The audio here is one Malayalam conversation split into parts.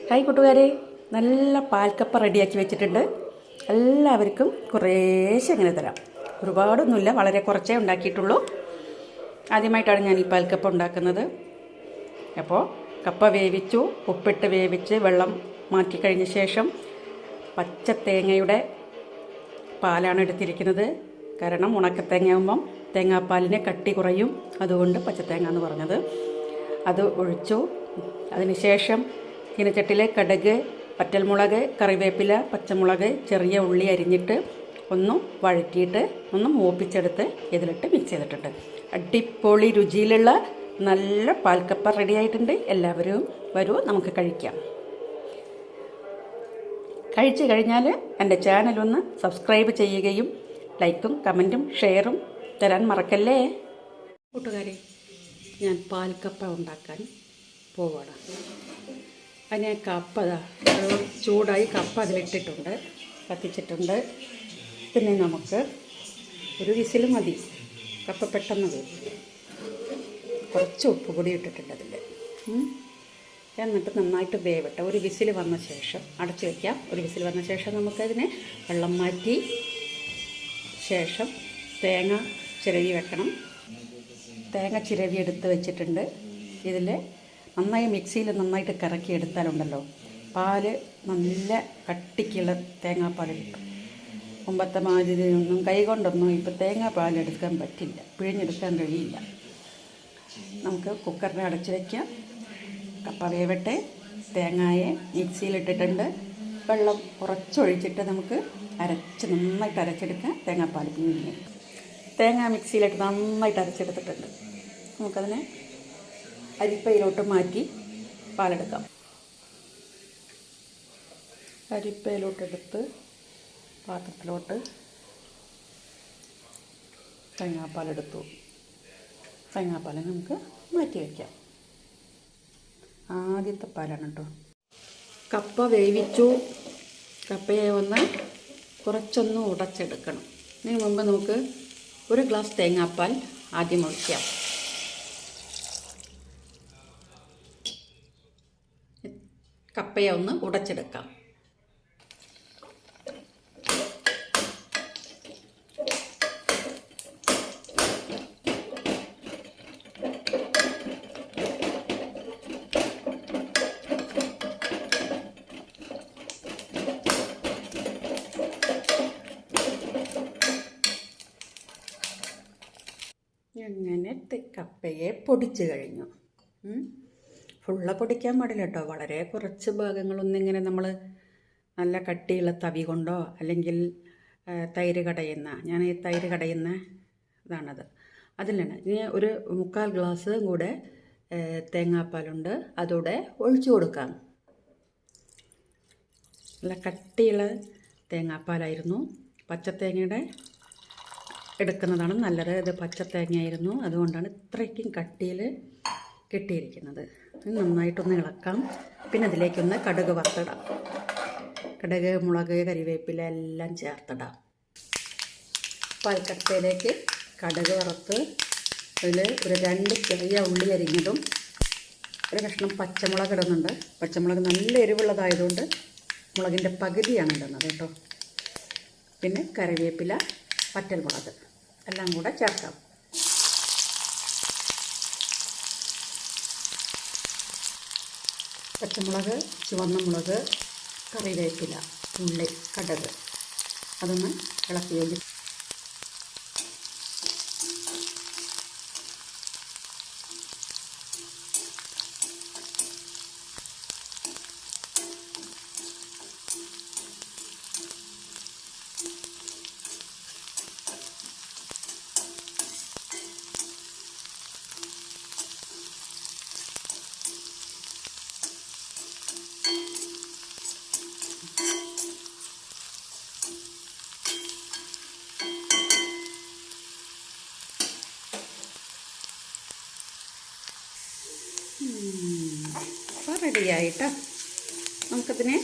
ഹായ് കൂട്ടുകാരെ, നല്ല പാൽക്കപ്പ റെഡിയാക്കി വെച്ചിട്ടുണ്ട്. എല്ലാവർക്കും കുറേശ്ശെ ഇങ്ങനെ തരാം. ഒരുപാടൊന്നുമില്ല, വളരെ കുറച്ചേ ഉണ്ടാക്കിയിട്ടുള്ളൂ. ആദ്യമായിട്ടാണ് ഞാൻ ഈ പാൽക്കപ്പ ഉണ്ടാക്കുന്നത്. അപ്പോൾ കപ്പ വേവിച്ചു, ഉപ്പിട്ട് വേവിച്ച് വെള്ളം മാറ്റി കഴിഞ്ഞ ശേഷം പച്ച തേങ്ങയുടെ പാലാണ് എടുത്തിരിക്കുന്നത്. കാരണം ഉണക്കത്തേങ്ങയാകുമ്പം തേങ്ങാപ്പാലിന് കട്ടി കുറയും, അതുകൊണ്ട് പച്ചത്തേങ്ങ എന്ന് പറഞ്ഞത്. അത് ഒഴിച്ചു. അതിനുശേഷം ചീനച്ചട്ടിയിൽ കടുക്, വറ്റൽമുളക്, കറിവേപ്പില, പച്ചമുളക്, ചെറിയ ഉള്ളി അരിഞ്ഞിട്ട് ഒന്ന് വഴറ്റിയിട്ട് ഒന്ന് മൂപ്പിച്ചെടുത്ത് ഇതിലിട്ട് മിക്സ് ചെയ്തിട്ടുണ്ട്. അടിപൊളി രുചിയിലുള്ള നല്ല പാൽക്കപ്പ റെഡി ആയിട്ടുണ്ട്. എല്ലാവരും വരൂ, നമുക്ക് കഴിക്കാം. കഴിച്ചു കഴിഞ്ഞാൽ എൻ്റെ ചാനലൊന്ന് സബ്സ്ക്രൈബ് ചെയ്യുകയും ലൈക്കും കമൻറ്റും ഷെയറും തരാൻ മറക്കല്ലേ. കൂട്ടുകാരെ, ഞാൻ പാൽക്കപ്പ ഉണ്ടാക്കാൻ പോവാണ്. അതിന് കപ്പ ചൂടായി കപ്പ അതിലിട്ടിട്ടുണ്ട്, കത്തിച്ചിട്ടുണ്ട്. പിന്നെ നമുക്ക് ഒരു വിസിൽ മതി, കപ്പ പെട്ടെന്ന് വേവും. കുറച്ച് ഉപ്പ് പൊടി ഇട്ടിട്ടുണ്ട് അതിൽ. എന്നിട്ട് നന്നായിട്ട് വേവട്ടെ. ഒരു വിസിൽ വന്ന ശേഷം അടച്ചു വയ്ക്കാം. ഒരു വിസിൽ വന്ന ശേഷം നമുക്കതിനെ വെള്ളം മാറ്റി ശേഷം തേങ്ങ ചിരവി വെക്കണം. തേങ്ങ ചിരവി എടുത്ത് വെച്ചിട്ടുണ്ട്. ഇതിൽ നന്നായി മിക്സിയിൽ നന്നായിട്ട് കറക്കി എടുത്താലുണ്ടല്ലോ പാല് നല്ല കട്ടിക്കുള്ള തേങ്ങാപ്പാൽ കിട്ടും. മുമ്പത്തെ മാതിരിയൊന്നും കൈകൊണ്ടൊന്നും ഇപ്പോൾ തേങ്ങാപ്പാൽ എടുക്കാൻ പറ്റില്ല, പിഴിഞ്ഞെടുക്കാൻ കഴിയില്ല. നമുക്ക് കുക്കറിനെ അടച്ചു വയ്ക്കാം. കപ്പ വേവട്ടെ. തേങ്ങയെ മിക്സിയിലിട്ടിട്ടുണ്ട്. വെള്ളം കുറച്ചൊഴിച്ചിട്ട് നമുക്ക് നന്നായിട്ട് അരച്ചെടുക്കാം. തേങ്ങാപ്പാൽ പിഴിഞ്ഞ് തേങ്ങ മിക്സിയിലിട്ട് നന്നായിട്ട് അരച്ചെടുത്തിട്ടുണ്ട്. നമുക്കതിനെ അരിപ്പയിലോട്ട് മാറ്റി പാലെടുക്കാം. അരിപ്പയിലോട്ടെടുത്ത് പാത്രത്തിലോട്ട് തേങ്ങാപ്പാലെടുത്തു. തേങ്ങാപ്പാൽ നമുക്ക് മാറ്റി വയ്ക്കാം. ആദ്യത്തെ പാലാണ് കേട്ടോ. കപ്പ വേവിച്ചു. കപ്പയെ കുറച്ചൊന്ന് ഉടച്ചെടുക്കണം. ഇതിന് മുമ്പ് നമുക്ക് ഒരു ഗ്ലാസ് തേങ്ങാപ്പാൽ ആദ്യം ഒഴിക്കാം. കപ്പയെ ഒന്ന് ഉടച്ചെടുക്കാം. അങ്ങനെ കപ്പയെ പൊടിച്ച് കഴിഞ്ഞു. ഫുള്ള് പൊടിക്കാൻ പാടില്ല കേട്ടോ. വളരെ കുറച്ച് ഭാഗങ്ങളൊന്നിങ്ങനെ നമ്മൾ നല്ല കട്ടിയുള്ള തവി കൊണ്ടോ അല്ലെങ്കിൽ തൈര് കടയുന്ന, ഞാൻ ഈ തൈര് കടയുന്ന ഇതാണത്, അതിലാണ്. ഇനി ഒരു 3/4 ഗ്ലാസ് കൂടെ തേങ്ങാപ്പാലുണ്ട്, അതൂടെ ഒഴിച്ചു കൊടുക്കാം. നല്ല കട്ടിയുള്ള തേങ്ങാപ്പാലായിരുന്നു. പച്ചത്തേങ്ങയുടെ എടുക്കുന്നതാണ് നല്ലത്. ഇത് പച്ചത്തേങ്ങയായിരുന്നു, അതുകൊണ്ടാണ് ഇത്രയ്ക്കും കട്ടിയിൽ കിട്ടിയിരിക്കുന്നത്. നന്നായിട്ടൊന്ന് ഇളക്കാം. പിന്നെ അതിലേക്കൊന്ന് കടുക് വറുത്തിടാം. കടുക്, മുളക്, കരിവേപ്പില എല്ലാം ചേർത്തിടാം. പാൽക്കപ്പയിലേക്ക് കടുക് വറുത്ത് അതിൽ ഒരു 2 ചെറിയ ഉള്ളി അരിഞ്ഞതും ഒരു കഷ്ണം പച്ചമുളക് ഇടുന്നുണ്ട്. പച്ചമുളക് നല്ല എരിവുള്ളതായതുകൊണ്ട് മുളകിൻ്റെ പകുതിയാണ് ഇടുന്നത് കേട്ടോ. പിന്നെ കറിവേപ്പില, വറ്റൽമുളക് എല്ലാം കൂടെ ചേർക്കാം. പച്ചമുളക്, ചുവന്ന മുളക്, കറിവേപ്പില, ഉള്ളി, കടുക് അതൊന്ന് ഇളക്കി യോജിപ്പിക്കും. അപ്പോൾ റെഡിയായിട്ടോ. നമുക്കതിനെ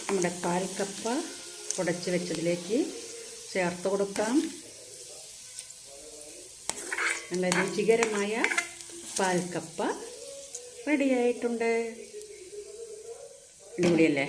നമ്മുടെ പാൽക്കപ്പ ഉടച്ച് വെച്ചതിലേക്ക് ചേർത്ത് കൊടുക്കാം. നല്ല രുചികരമായ പാൽക്കപ്പ റെഡിയായിട്ടുണ്ട്. അടിപൊളിയല്ലേ?